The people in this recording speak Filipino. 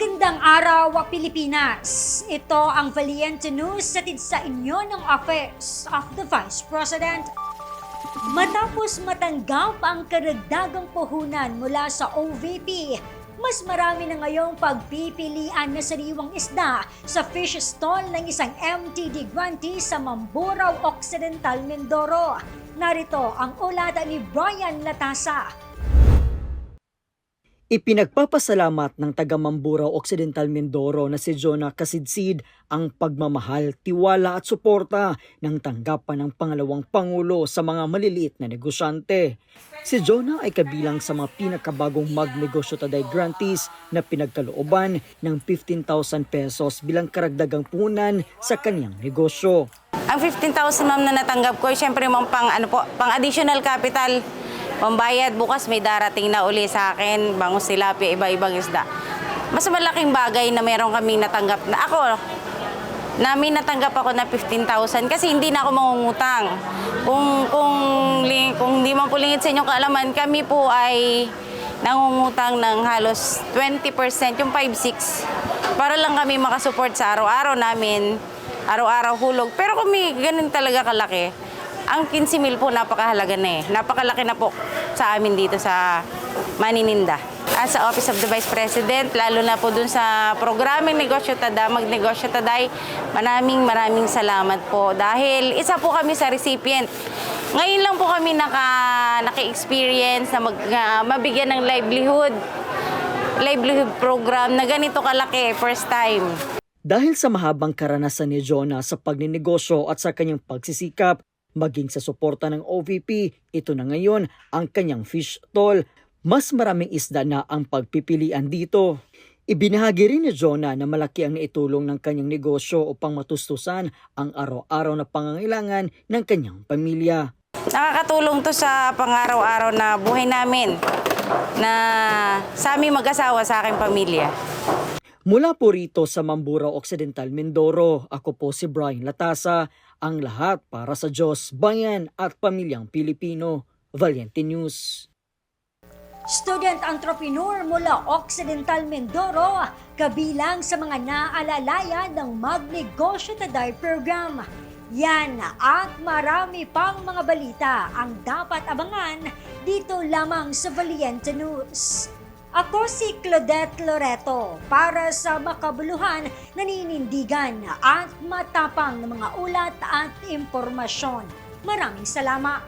Magandang araw, Pilipinas! Ito ang Valiente News hatid sa inyo ng Office of the Vice President. Matapos matanggap ang karagdagang puhunan mula sa OVP, mas marami na ngayong pagpipilian na sariwang isda sa fish stall ng isang MTD grantee sa Mamburao Occidental, Mindoro. Narito ang ulat ni Brian Latasa. Ipinagpapasalamat ng taga Mamburao Occidental Mindoro na si Jonah Kasidsid ang pagmamahal, tiwala at suporta ng tanggapan ng pangalawang Pangulo sa mga maliliit na negosyante. Si Jonah ay kabilang sa mga pinakabagong magnegosyo taday grantees na pinagkalooban ng 15,000 pesos bilang karagdagang puhunan sa kaniyang negosyo. Ang 15,000 ma'am na natanggap ko, siyempre ma'am pang additional capital. Pambayad, bukas may darating na uli sa akin, bangus tilapia, iba-ibang isda. Mas malaking bagay na meron kaming natanggap na natanggap ako na 15,000 kasi hindi na ako mangungutang. Kung hindi man po lingid sa inyong kaalaman, kami po ay nangungutang ng halos 20%, yung 5-6, para lang kami makasupport sa araw-araw namin, araw-araw hulog. Pero kung may ganun talaga kalaki, ang 15,000 po napakahalaga na eh. Napakalaki na po sa amin dito sa Manininda. As sa Office of the Vice President, lalo na po dun sa programeng Negosyo Tada, Magnegosyo Taday, maraming salamat po. Dahil isa po kami sa recipient. Ngayon lang po kami naka-experience na mabigyan ng livelihood program na ganito kalaki, first time. Dahil sa mahabang karanasan ni Jonah sa pagninegosyo at sa kanyang pagsisikap, maging sa suporta ng OVP, ito na ngayon ang kanyang fish stall. Mas maraming isda na ang pagpipilian dito. Ibinahagi rin ni Jonah na malaki ang naitulong ng kanyang negosyo upang matustusan ang araw-araw na pangangailangan ng kanyang pamilya. Nakakatulong to sa pang-araw-araw na buhay namin, na sa aming mag-asawa, sa aking pamilya. Mula po rito sa Mamburao Occidental, Mindoro, ako po si Brian Latasa, ang lahat para sa Diyos, bayan at pamilyang Pilipino. Valiente News. Student entrepreneur mula Occidental Mindoro, kabilang sa mga naalalayan ng Magnegosyo Taday program. Yan at marami pang mga balita ang dapat abangan dito lamang sa Valiente News. Ako si Claudette Loreto para sa makabuluhan, naninindigan at matapang ng mga ulat at impormasyon. Maraming salamat!